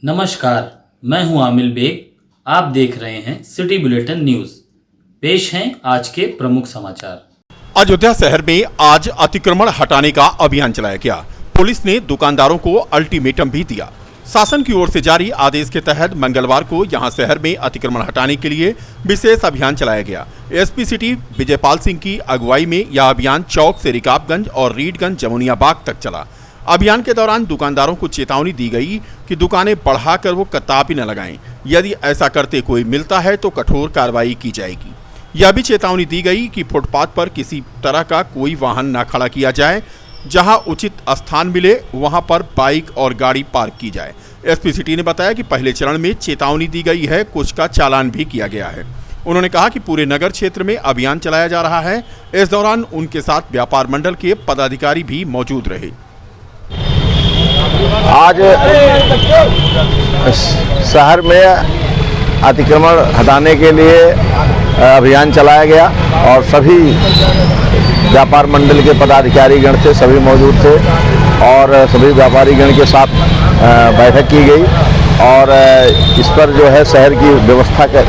नमस्कार, मैं हूं आमिल बेग। आप देख रहे हैं सिटी बुलेटिन न्यूज। पेश हैं आज के प्रमुख समाचार। अयोध्या शहर में आज अतिक्रमण हटाने का अभियान चलाया गया। पुलिस ने दुकानदारों को अल्टीमेटम भी दिया। शासन की ओर से जारी आदेश के तहत मंगलवार को यहां शहर में अतिक्रमण हटाने के लिए विशेष अभियान चलाया गया। एसपी सिटी विजयपाल सिंह की अगुवाई में यह अभियान चौक से रिकाबगंज और रीडगंज जमुनिया बाग तक चला। अभियान के दौरान दुकानदारों को चेतावनी दी गई कि दुकानें बढ़ाकर वो कताबी न लगाएं। यदि ऐसा करते कोई मिलता है तो कठोर कार्रवाई की जाएगी। यह भी चेतावनी दी गई कि फुटपाथ पर किसी तरह का कोई वाहन न खड़ा किया जाए। जहां उचित स्थान मिले वहां पर बाइक और गाड़ी पार्क की जाए। एसपी सिटी ने बताया कि पहले चरण में चेतावनी दी गई है, कुछ का चालान भी किया गया है। उन्होंने कहा कि पूरे नगर क्षेत्र में अभियान चलाया जा रहा है। इस दौरान उनके साथ व्यापार मंडल के पदाधिकारी भी मौजूद रहे। आज शहर में अतिक्रमण हटाने के लिए अभियान चलाया गया और सभी व्यापार मंडल के पदाधिकारी गण थे, सभी मौजूद थे और सभी व्यापारी गण के साथ बैठक की गई और इस पर जो है शहर की व्यवस्था का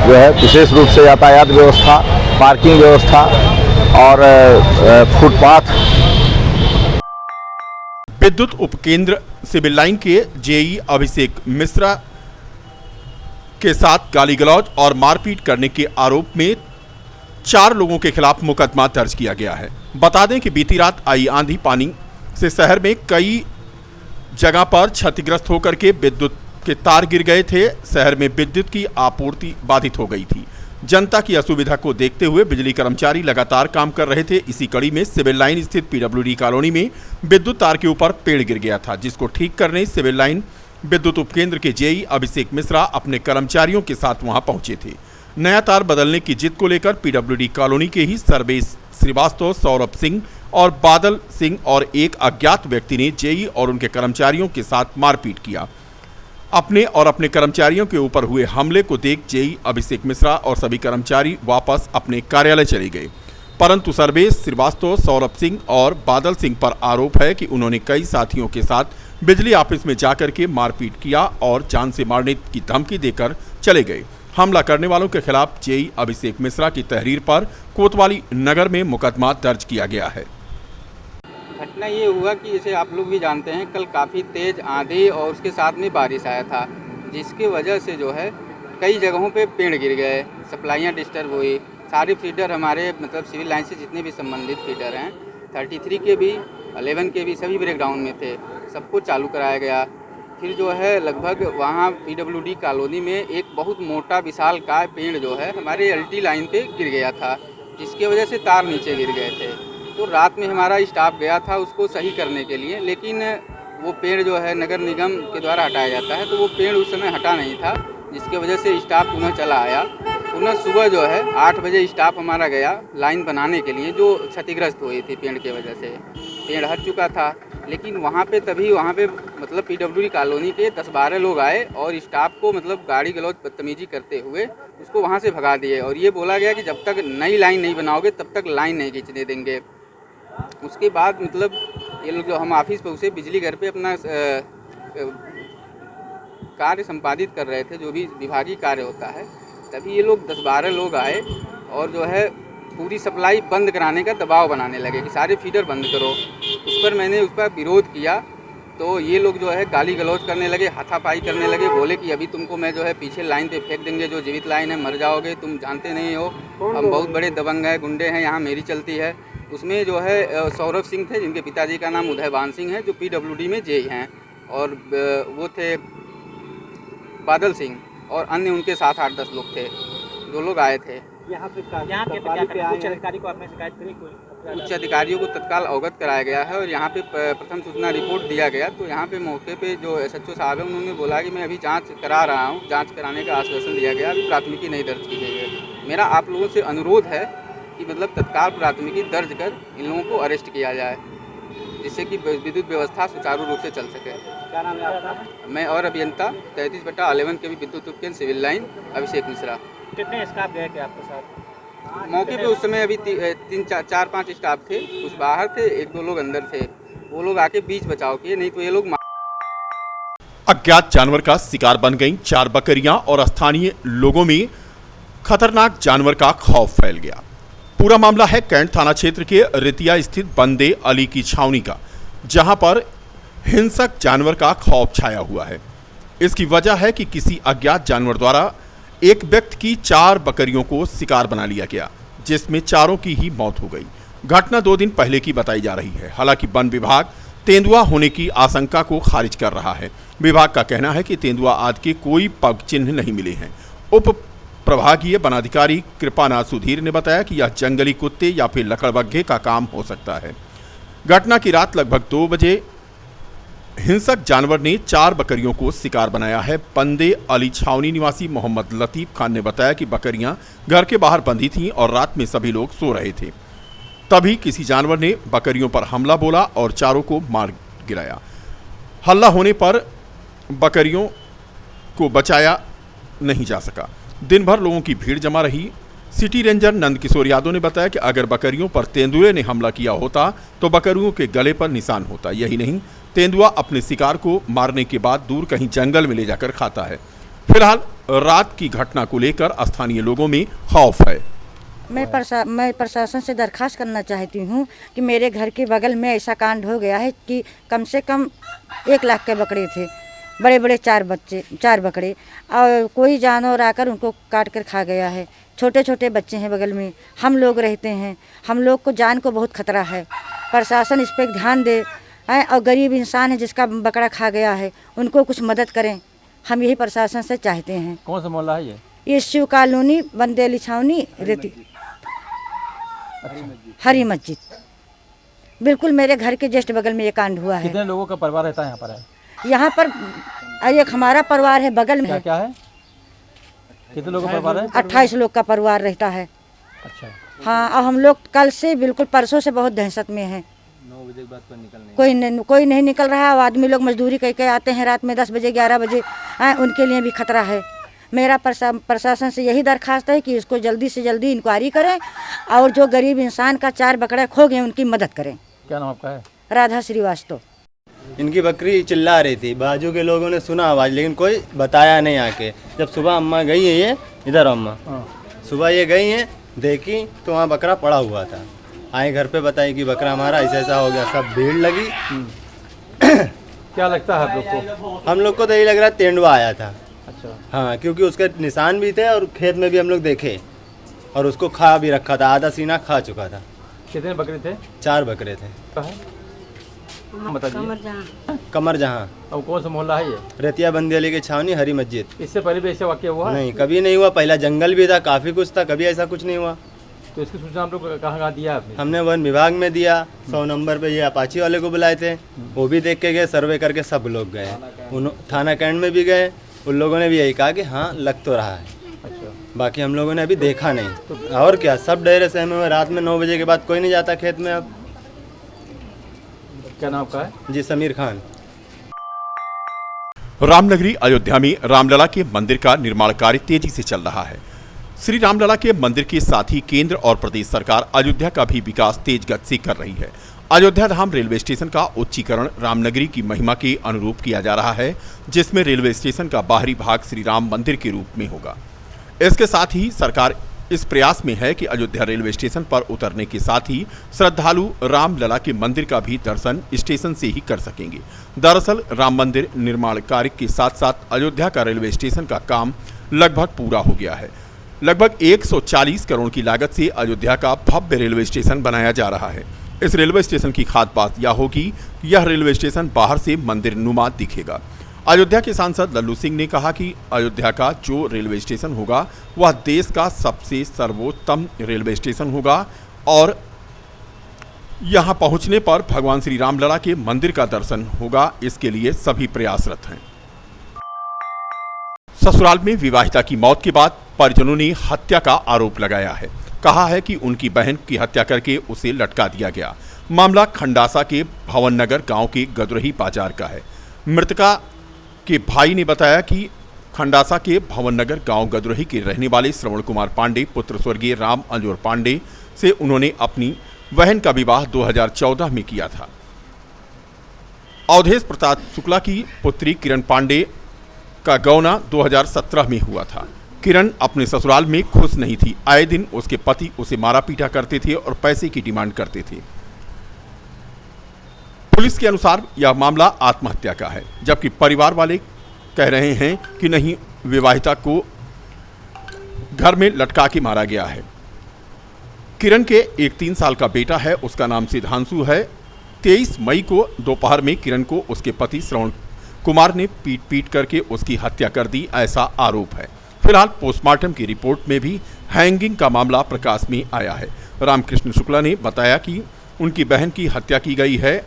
जो है विशेष रूप से यातायात व्यवस्था, पार्किंग व्यवस्था और फुटपाथ, विद्युत उपकेंद्र सिविल लाइन के जेई अभिषेक मिश्रा के साथ गाली गलौज और मारपीट करने के आरोप में 4 लोगों के खिलाफ मुकदमा दर्ज किया गया है। बता दें कि बीती रात आई आंधी पानी से शहर में कई जगह पर क्षतिग्रस्त होकर के विद्युत के तार गिर गए थे। शहर में विद्युत की आपूर्ति बाधित हो गई थी। जनता की असुविधा को देखते हुए बिजली कर्मचारी लगातार काम कर रहे थे। इसी कड़ी में सिविल लाइन स्थित पीडब्ल्यूडी कॉलोनी में विद्युत तार के ऊपर पेड़ गिर गया था, जिसको ठीक करने सिविल लाइन विद्युत उपकेंद्र के जेई अभिषेक मिश्रा अपने कर्मचारियों के साथ वहां पहुंचे थे। नया तार बदलने की जिद को लेकर पीडब्ल्यूडी कॉलोनी के ही सर्वेश श्रीवास्तव, सौरभ सिंह और बादल सिंह और एक अज्ञात व्यक्ति ने जेई और उनके कर्मचारियों के साथ मारपीट किया। अपने और अपने कर्मचारियों के ऊपर हुए हमले को देख जेई अभिषेक मिश्रा और सभी कर्मचारी वापस अपने कार्यालय चले गए, परंतु सर्वेश श्रीवास्तव, सौरभ सिंह और बादल सिंह पर आरोप है कि उन्होंने कई साथियों के साथ बिजली ऑफिस में जाकर के मारपीट किया और जान से मारने की धमकी देकर चले गए। हमला करने वालों के खिलाफ जेई अभिषेक मिश्रा की तहरीर पर कोतवाली नगर में मुकदमा दर्ज किया गया है। घटना ये हुआ कि जैसे आप लोग भी जानते हैं, कल काफ़ी तेज़ आंधी और उसके साथ में बारिश आया था, जिसकी वजह से जो है कई जगहों पे पेड़ गिर गए, सप्लाइयाँ डिस्टर्ब हुई। सारे फीडर हमारे मतलब सिविल लाइन से जितने भी संबंधित फीडर हैं, 33 के भी, 11 के भी, सभी ब्रेकडाउन में थे। सबको चालू कराया गया। फिर जो है लगभग वहाँ पीडब्ल्यूडी कॉलोनी में एक बहुत मोटा विशालकाय पेड़ जो है हमारे एलटी लाइन पे गिर गया था, जिसकी वजह से तार नीचे गिर गए थे। तो रात में हमारा स्टाफ गया था उसको सही करने के लिए, लेकिन वो पेड़ जो है नगर निगम के द्वारा हटाया जाता है, तो वो पेड़ उस समय हटा नहीं था, जिसकी वजह से स्टाफ पुनः चला आया। पुनः सुबह जो है 8 बजे स्टाफ हमारा गया लाइन बनाने के लिए, जो क्षतिग्रस्त हुई थी पेड़ की वजह से। पेड़ हट चुका था, लेकिन वहाँ पे मतलब पीडब्ल्यूडी कॉलोनी के 10-12 लोग आए और स्टाफ को मतलब गाड़ी गलौज बदतमीजी करते हुए उसको वहाँ से भगा दिए और ये बोला गया कि जब तक नई लाइन नहीं बनाओगे तब तक लाइन नहीं खींचने देंगे। उसके बाद मतलब ये लोग जो हम ऑफिस पे उसे बिजली घर पे अपना कार्य संपादित कर रहे थे, जो भी विभागीय कार्य होता है, तभी ये लोग 10-12 लोग आए और जो है पूरी सप्लाई बंद कराने का दबाव बनाने लगे कि सारे फीडर बंद करो। मैंने उस पर विरोध किया तो ये लोग जो है गाली गलौज करने लगे, हाथापाई करने लगे। बोले कि अभी तुमको मैं जो है पीछे लाइन पे फेंक देंगे, जो जीवित लाइन है, मर जाओगे, तुम जानते नहीं हो, हम बहुत बड़े दबंग हैं, गुंडे हैं, यहाँ मेरी चलती है। उसमें जो है सौरभ सिंह थे, जिनके पिताजी का नाम उदयवान सिंह है, जो पीडब्ल्यूडी में जेई हैं, और वो थे बादल सिंह और अन्य उनके साथ 8-10 लोग थे, जो लोग आए थे। उच्च अधिकारियों को तत्काल अवगत कराया गया है और यहाँ पे प्रथम सूचना रिपोर्ट दिया गया। तो यहाँ पे मौके पे जो एसएचओ साहब है उन्होंने बोला कि मैं अभी जांच करा रहा हूँ, जांच कराने का आश्वासन दिया गया, अभी प्राथमिकी नहीं दर्ज की गई है। मेरा आप लोगों से अनुरोध है कि मतलब तत्काल प्राथमिकी दर्ज कर इन लोगों को अरेस्ट किया जाए, जिससे कि विद्युत व्यवस्था सुचारू रूप से चल सके। क्या नाम है आपका? मैं और अभियंता 33/11 के भी विद्युत उपकेंद्र सिविल लाइन अभिषेक मिश्रा। कितने स्टाफ गए थे आपके साथ? मौके पे उस समय अभी 3-4-5 स्टाफ थे, कुछ बाहर थे, 1-2 लोग अंदर थे। वो लोग आके बीच बचाव किए, नहीं तो ये लोग अज्ञात जानवर का शिकार बन गईं 4 बकरियां और स्थानीय लोगों में खतरनाक जानवर का खौफ फैल गया। पूरा मामला है कैंट थाना क्षेत्र के रितिया स्थित बंदे अली की छावनी का, जहां पर हिंसक जानवर का खौफ छाया हुआ है। इसकी वजह है कि किसी अज्ञात जानवर द्वारा एक व्यक्ति की 4 बकरियों को शिकार बना लिया गया, जिसमें चारों की ही मौत हो गई। घटना 2 दिन पहले की बताई जा रही है। हालांकि वन विभाग तेंदुआ होने की आशंका को खारिज कर रहा है। विभाग का कहना है कि तेंदुआ आदि के कोई पग चिन्ह नहीं मिले हैं। उप प्रभागीय वनाधिकारी कृपानाथ सुधीर ने बताया कि यह जंगली कुत्ते या फिर लकड़बग्घे का काम हो सकता है। घटना की रात लगभग 2 बजे हिंसक जानवर ने 4 बकरियों को शिकार बनाया है। बंदे अली छावनी निवासी मोहम्मद लतीफ खान ने बताया कि बकरियां घर के बाहर बंधी थीं और रात में सभी लोग सो रहे थे। तभी किसी जानवर ने बकरियों पर हमला बोला और चारों को मार गिराया। हल्ला होने पर बकरियों को बचाया नहीं जा सका। दिन भर लोगों की भीड़ जमा रही। सिटी रेंजर नंदकिशोर यादव ने बताया कि अगर बकरियों पर तेंदुए ने हमला किया होता तो बकरियों के गले पर निशान होता। यही नहीं, तेंदुआ अपने शिकार को मारने के बाद दूर कहीं जंगल में ले जाकर खाता है। फिलहाल रात की घटना को लेकर स्थानीय लोगों में खौफ है। मैं प्रशासन से दरखास्त करना चाहती हूँ कि मेरे घर के बगल में ऐसा कांड हो गया है कि कम से कम 1 लाख के बकरे थे, बड़े बड़े 4 बकरे, और कोई जानवर आकर उनको काट कर खा गया है। छोटे छोटे बच्चे हैं बगल में, हम लोग रहते हैं, हम लोग को जान को बहुत खतरा है। प्रशासन इस पर ध्यान दे और गरीब इंसान है जिसका बकरा खा गया है, उनको कुछ मदद करें। हम यही प्रशासन से चाहते हैं। कौन सा मोहल्ला है ये? ये शिव कॉलोनी, बंदे अली छावनी, रेती हरी मस्जिद, बिल्कुल मेरे घर के जस्ट बगल में ये कांड हुआ है। कितने लोगों का परिवार रहता है यहाँ पर? यहाँ पर एक हमारा परिवार है बगल में। क्या है? कितने लोगों का परिवार है? 28 लोग का परिवार रहता है। अच्छा। हाँ, और हम लोग कल से बिल्कुल परसों से बहुत दहशत में हैं। 9 बजे के बाद कोई नहीं निकल रहा है। आदमी लोग मजदूरी करके आते हैं रात में 10 बजे 11 बजे, उनके लिए भी खतरा है। मेरा प्रशासन से यही दरखास्त है कि इसको जल्दी से जल्दी इंक्वायरी करें और जो गरीब इंसान का 4 बकरे खो गए उनकी मदद करें। क्या नाम आपका है? राधा श्रीवास्तव। इनकी बकरी चिल्ला रही थी, बाजू के लोगों ने सुना आवाज़, लेकिन कोई बताया नहीं आके। जब सुबह अम्मा गई है, ये इधर अम्मा सुबह ये गई हैं, देखी तो वहाँ बकरा पड़ा हुआ था। आए घर पे बताई कि बकरा हमारा ऐसा ऐसा हो गया। सब भीड़ लगी। क्या लगता है आप लोग को? हम लोग को तो यही लग रहा है तेंदुआ आया था। अच्छा। हाँ, क्योंकि उसके निशान भी थे और खेत में भी हम लोग देखे और उसको खा भी रखा था, आधा सीना खा चुका था। कितने बकरे थे? 4 बकरे थे। बताइए। कमर जहाँ। और कौन सा मोहल्ला है ये? रेतिया बंदी अली की छावनी, हरी मस्जिद। इससे पहले भी ऐसा वाकया हुआ? नहीं, कभी नहीं हुआ। पहला जंगल भी था, काफ़ी कुछ था, कभी ऐसा कुछ नहीं हुआ। तो इसकी सूचना आप लोग कहाँ दिया आपने? हमने वन विभाग में दिया। 100 नंबर पे ये अपाची वाले को बुलाए थे, वो भी देख के गए, सर्वे करके सब लोग गए। थाना कैंट में भी गए, उन लोगों ने भी यही कहा कि हाँ लग तो रहा है। अच्छा। बाकी हम लोगों ने अभी देखा नहीं। तो और क्या, सब डरे सहमे हुए। रात में 9 बजे के बाद कोई नहीं जाता खेत में। अब क्या नाम आपका है? जी, समीर खान। रामनगरी अयोध्या में रामलला के मंदिर का निर्माण कार्य तेजी से चल रहा है। श्री रामलला के मंदिर के साथ ही केंद्र और प्रदेश सरकार अयोध्या का भी विकास तेज गति से कर रही है। अयोध्या धाम रेलवे स्टेशन का उच्चीकरण रामनगरी की महिमा के अनुरूप किया जा रहा है, जिसमें रेलवे स्टेशन का बाहरी भाग श्री राम मंदिर के रूप में होगा। इसके साथ ही सरकार इस प्रयास में है कि अयोध्या रेलवे स्टेशन पर उतरने के साथ ही श्रद्धालु रामलला के मंदिर का भी दर्शन स्टेशन से ही कर सकेंगे। दरअसल राम मंदिर निर्माण कार्य के साथ साथ अयोध्या का रेलवे स्टेशन का काम लगभग पूरा हो गया है। लगभग 140 करोड़ की लागत से अयोध्या का भव्य रेलवे स्टेशन बनाया जा रहा है। इस रेलवे स्टेशन की खास बात यह होगी कि यह रेलवे स्टेशन बाहर से मंदिर नुमा दिखेगा। अयोध्या के सांसद लल्लू सिंह ने कहा कि अयोध्या का जो रेलवे स्टेशन होगा वह देश का सबसे सर्वोत्तम रेलवे स्टेशन होगा और यहां पहुंचने पर भगवान श्री रामलला के मंदिर का दर्शन होगा। इसके लिए सभी प्रयासरत हैं। ससुराल में विवाहिता की मौत के बाद परिजनों ने हत्या का आरोप लगाया है। कहा है कि उनकी बहन की हत्या करके उसे लटका दिया गया। मामला खंडासा के भवन नगर गांव के गदरही बाजार का है। मृतका के भाई ने बताया कि खंडासा के भवन नगर गांव गदरही के रहने वाले श्रवण कुमार पांडे पुत्र स्वर्गीय राम अंजोर पांडे से उन्होंने अपनी बहन का विवाह 2014 में किया था। अवधेश प्रताप शुक्ला की पुत्री किरण पांडे का गौना 2017 में हुआ था। किरण अपने ससुराल में खुश नहीं थी। आए दिन उसके पति उसे मारा पीटा करते थे और पैसे की डिमांड करते थे। पुलिस के अनुसार यह मामला आत्महत्या का है, जबकि परिवार वाले कह रहे हैं कि नहीं, विवाहिता को घर में लटका के मारा गया है। किरण के एक 3 साल का बेटा है, उसका नाम सिद्धांशु है। 23 मई को दोपहर में किरण को उसके पति श्रवण कुमार ने पीट करके उसकी हत्या कर दी, ऐसा आरोप है। फिलहाल पोस्टमार्टम की रिपोर्ट में भी हैंगिंग का मामला प्रकाश में आया है। रामकृष्ण शुक्ला ने बताया कि उनकी बहन की हत्या की गई है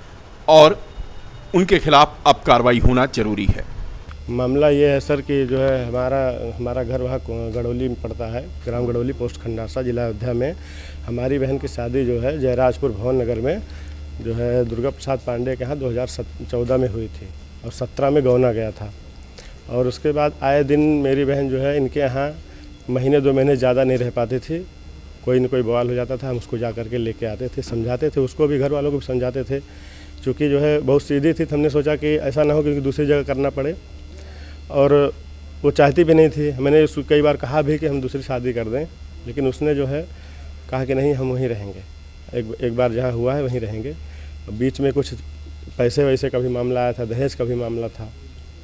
और उनके खिलाफ अब कार्रवाई होना जरूरी है। मामला ये है सर कि जो है हमारा घर वहाँ गड़ौली में पड़ता है, ग्राम गड़ौली, पोस्ट खंडासा, जिला अयोध्या में। हमारी बहन की शादी जो है जयराजपुर भवन नगर में जो है दुर्गा प्रसाद पांडे के यहाँ 2014 में हुई थी और 17 में गौना गया था। और उसके बाद आए दिन मेरी बहन जो है इनके यहाँ महीने 2 महीने ज़्यादा नहीं रह पाती थी। कोई न कोई बवाल हो जाता था, हम उसको जा करके लेके आते थे, समझाते थे, उसको भी घर वालों को भी समझाते थे। चूँकि जो है बहुत सीधी थी, तो हमने सोचा कि ऐसा ना हो कि दूसरी जगह करना पड़े, और वो चाहती भी नहीं थी। मैंने उसको कई बार कहा भी कि हम दूसरी शादी कर दें, लेकिन उसने जो है कहा कि नहीं, हम वहीं रहेंगे, एक बार जहाँ हुआ है वहीं रहेंगे। बीच में कुछ पैसे वैसे का भी मामला आया था, दहेज का भी मामला था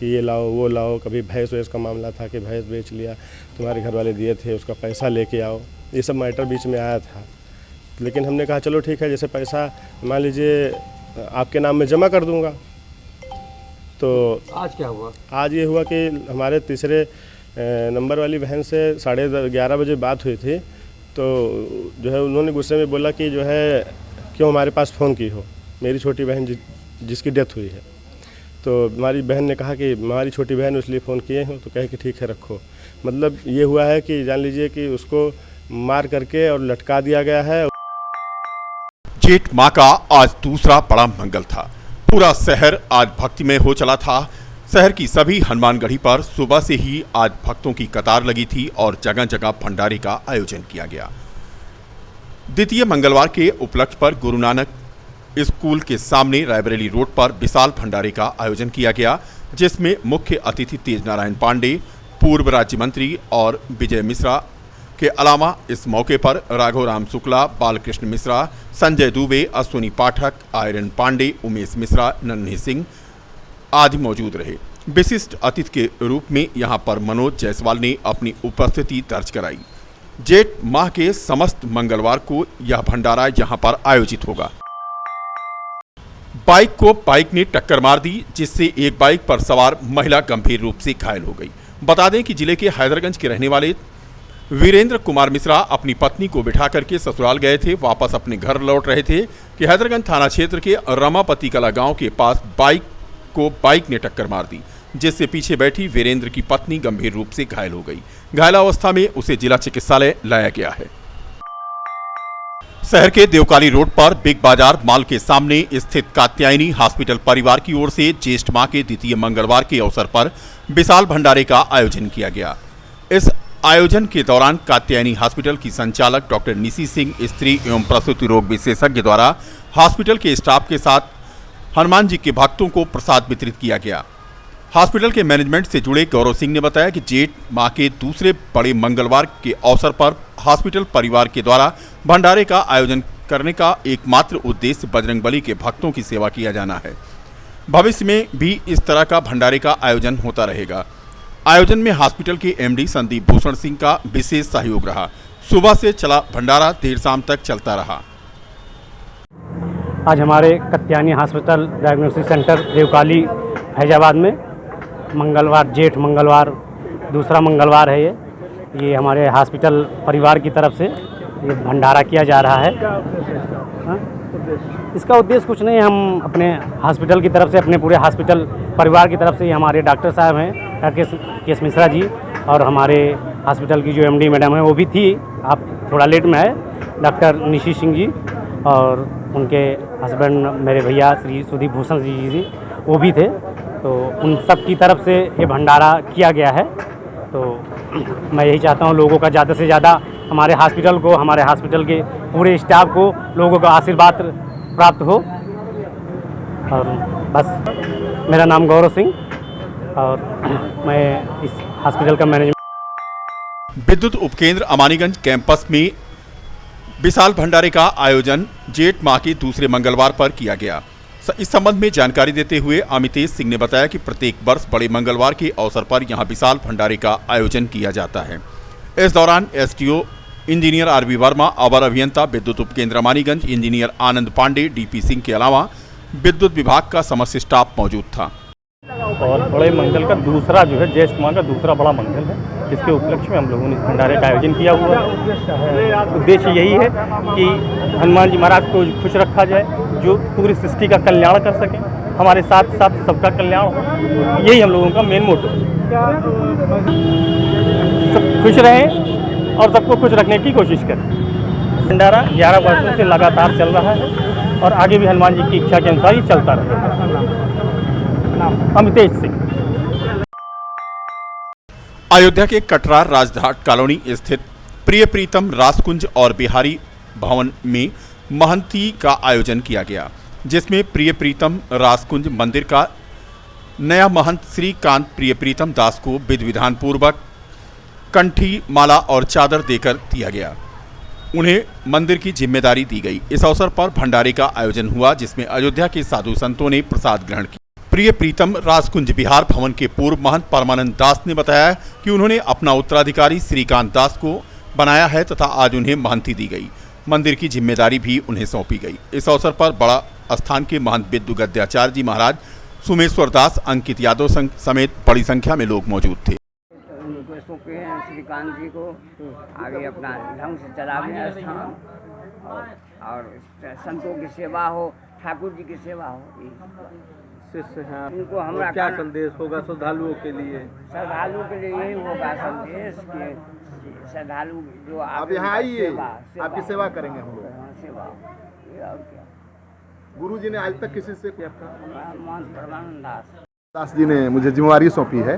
कि ये लाओ वो लाओ। कभी भैंस वैस का मामला था कि भैंस बेच लिया, तुम्हारे घर वाले दिए थे, उसका पैसा लेके आओ। ये सब मैटर बीच में आया था। लेकिन हमने कहा चलो ठीक है, जैसे पैसा मान लीजिए आपके नाम में जमा कर दूंगा। तो आज क्या हुआ? आज ये हुआ कि हमारे तीसरे नंबर वाली बहन से 11:30 बजे बात हुई थी। तो जो है उन्होंने गुस्से में बोला कि जो है क्यों हमारे पास फ़ोन की हो, मेरी छोटी बहन जिसकी डेथ हुई है। तो हमारी बहन ने कहा कि हमारी छोटी बहन इसलिए फ़ोन किए हैं। तो कहे कि ठीक है रखो। मतलब ये हुआ है कि जान लीजिए कि उसको मार करके और लटका दिया गया है। जेठ माह का आज दूसरा बड़ा मंगल था। पूरा शहर आज भक्तिमय हो चला था। शहर की सभी हनुमानगढ़ी पर सुबह से ही आज भक्तों की कतार लगी थी और जगह जगह भंडारे का आयोजन किया गया। द्वितीय मंगलवार के उपलक्ष्य पर गुरु नानक स्कूल के सामने रायबरेली रोड पर विशाल भंडारे का आयोजन किया गया, जिसमें मुख्य अतिथि तेज नारायण पांडे, पूर्व राज्य मंत्री और विजय मिश्रा के अलावा इस मौके पर राघव राम शुक्ला, बालकृष्ण मिश्रा, संजय दुबे, अश्विनी पाठक, आयरन पांडे, उमेश मिश्रा, नन्हे सिंह आदि मौजूद रहे। विशिष्ट अतिथि के रूप में यहां पर मनोज जायसवाल ने अपनी उपस्थिति दर्ज कराई। जेठ माह के समस्त मंगलवार को यह भंडारा यहां पर आयोजित होगा। बाइक को बाइक ने टक्कर मार दी, जिससे एक बाइक पर सवार महिला गंभीर रूप से घायल हो गई। बता दें कि जिले के हैदरगंज के रहने वाले वीरेंद्र कुमार मिश्रा अपनी पत्नी को बिठा करके ससुराल गए थे। वापस अपने घर लौट रहे थे कि हैदरगंज थाना क्षेत्र के रमापति कला गांव के पास बाइक ने टक्कर मार दी, जिससे पीछे बैठी वीरेंद्र की पत्नी गंभीर रूप से घायल हो गई। घायल अवस्था में उसे जिला चिकित्सालय लाया गया है। शहर के देवकाली रोड पर बिग बाजार मॉल के सामने स्थित कात्यायनी हॉस्पिटल परिवार की ओर से ज्येष्ठ माह के द्वितीय मंगलवार के अवसर पर विशाल भंडारे का आयोजन किया गया। इस आयोजन के दौरान कात्यायनी हॉस्पिटल की संचालक डॉक्टर निशी सिंह, स्त्री एवं प्रसूति रोग विशेषज्ञ द्वारा हॉस्पिटल के स्टाफ के साथ हनुमान जी के भक्तों को प्रसाद वितरित किया गया। हॉस्पिटल के मैनेजमेंट से जुड़े गौरव सिंह ने बताया कि जेठ माह के दूसरे बड़े मंगलवार के अवसर पर हॉस्पिटल परिवार के द्वारा भंडारे का आयोजन करने का एकमात्र उद्देश्य बजरंगबली के भक्तों की सेवा किया जाना है। भविष्य में भी इस तरह का भंडारे का आयोजन होता रहेगा। आयोजन में हॉस्पिटल के एमडी संदीप भूषण सिंह का विशेष सहयोग रहा। सुबह से चला भंडारा देर शाम तक चलता रहा। आज हमारे Katyayani hospital diagnostic centre Devkali Faizabad में मंगलवार, जेठ मंगलवार दूसरा मंगलवार है। ये हमारे हॉस्पिटल परिवार की तरफ से ये भंडारा किया जा रहा है। इसका उद्देश्य कुछ नहीं, हम अपने हॉस्पिटल की तरफ से, अपने पूरे हॉस्पिटल परिवार की तरफ से, हमारे डॉक्टर साहब हैं राकेश मिश्रा जी, और हमारे हॉस्पिटल की जो एमडी मैडम है वो भी थी, आप थोड़ा लेट में आए, डॉक्टर निशी सिंह जी, और उनके हस्बैंड मेरे भैया श्री सुदीप भूषण जी वो भी थे। तो उन सब की तरफ से ये भंडारा किया गया है। तो मैं यही चाहता हूँ लोगों का ज़्यादा से ज़्यादा हमारे हॉस्पिटल को, हमारे हॉस्पिटल के पूरे स्टाफ को लोगों का आशीर्वाद प्राप्त हो। और बस मेरा नाम गौरव सिंह और मैं इस हॉस्पिटल का मैनेजमेंट। विद्युत उपकेंद्र अमानीगंज कैंपस में विशाल भंडारे का आयोजन जेठ माह के दूसरे मंगलवार पर किया गया। इस संबंध में जानकारी देते हुए अमितेश सिंह ने बताया कि प्रत्येक वर्ष बड़े मंगलवार के अवसर पर यहां विशाल भंडारे का आयोजन किया जाता है। इस दौरान एसडीओ इंजीनियर आरबी वर्मा, अवर अभियंता विद्युत उपकेंद्र अमानीगंज इंजीनियर आनंद पांडे, डीपी सिंह के अलावा विद्युत विभाग का समस्त स्टाफ मौजूद था। और बड़े मंगल का दूसरा जो है ज्येष्ठ माह का दूसरा बड़ा मंगल है, जिसके उपलक्ष्य में हम लोगों ने इस भंडारे का आयोजन किया हुआ है। उद्देश्य यही है कि हनुमान जी महाराज को खुश रखा जाए, जो पूरी सृष्टि का कल्याण कर सकें, हमारे साथ साथ सबका कल्याण हो, यही हम लोगों का मेन मोटो है। सब खुश रहें और सबको खुश रखने की कोशिश करें। भंडारा 11 वर्षों से लगातार चल रहा है और आगे भी हनुमान जी की इच्छा के अनुसार ही चलता रहेगा। अमितेश सिंह। अयोध्या के कटरा राजघाट कॉलोनी स्थित प्रिय प्रीतम रासकुंज और बिहारी भवन में महंती का आयोजन किया गया, जिसमें प्रिय प्रीतम रासकुंज मंदिर का नया महंत श्रीकांत प्रिय प्रीतम दास को विधि विधान पूर्वक कंठी, माला और चादर देकर दिया गया। उन्हें मंदिर की जिम्मेदारी दी गई। इस अवसर पर भंडारे का आयोजन हुआ, जिसमें अयोध्या के साधु संतों ने प्रसाद ग्रहण किया। प्रिय प्रीतम रासकुंज बिहार भवन के पूर्व महंत परमानंद दास ने बताया कि उन्होंने अपना उत्तराधिकारी श्रीकांत दास को बनाया है तथा आज उन्हें महंती दी गई। मंदिर की जिम्मेदारी भी उन्हें सौंपी गई। इस अवसर पर बड़ा स्थान के महंत विद्यु गद्याचार्य जी महाराज, सुमेश्वर दास, अंकित यादव समेत बड़ी संख्या में लोग मौजूद थे। सौंपे हैं श्रीकांत जी को, आगे अपना ढंग से चलावे स्थान और संतों की सेवा हो, ठाकुर जी की सेवा हो। शिष्य हैं उनको हमरा क्या संदेश होगा श्रद्धालुओं के लिए? श्रद्धालुओं के लिए यही होगा संदेश कि श्रद्धालु जो आप यहाँ आइए, आपकी सेवा करेंगे हम लोग। सेवा और क्या। गुरु जी ने आज तक किसी से महंत परमानंद दास जी ने मुझे जिम्मेवारी सौंपी है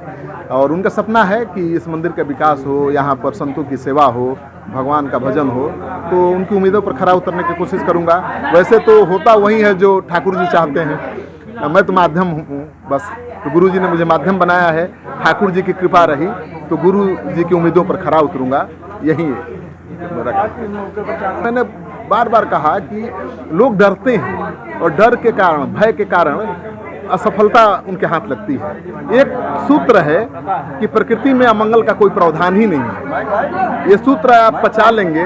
और उनका सपना है कि इस मंदिर का विकास हो, यहाँ पर संतों की सेवा हो, भगवान का भजन हो, तो उनकी उम्मीदों पर खरा उतरने की कोशिश करूँगा। वैसे तो होता वही है जो ठाकुर जी चाहते हैं, मैं तो माध्यम हूँ बस। तो गुरु जी ने मुझे माध्यम बनाया है, ठाकुर जी की कृपा रही तो गुरु जी की उम्मीदों पर खरा उतरूँगा, यही मेरा। मैंने बार बार कहा कि लोग डरते हैं और डर के कारण, भय के कारण असफलता उनके हाथ लगती है। एक सूत्र है कि प्रकृति में अमंगल का कोई प्रावधान ही नहीं है। ये सूत्र आप पचा लेंगे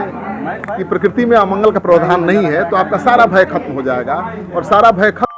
कि प्रकृति में अमंगल का प्रावधान नहीं है तो आपका सारा भय खत्म हो जाएगा और सारा भय खत्म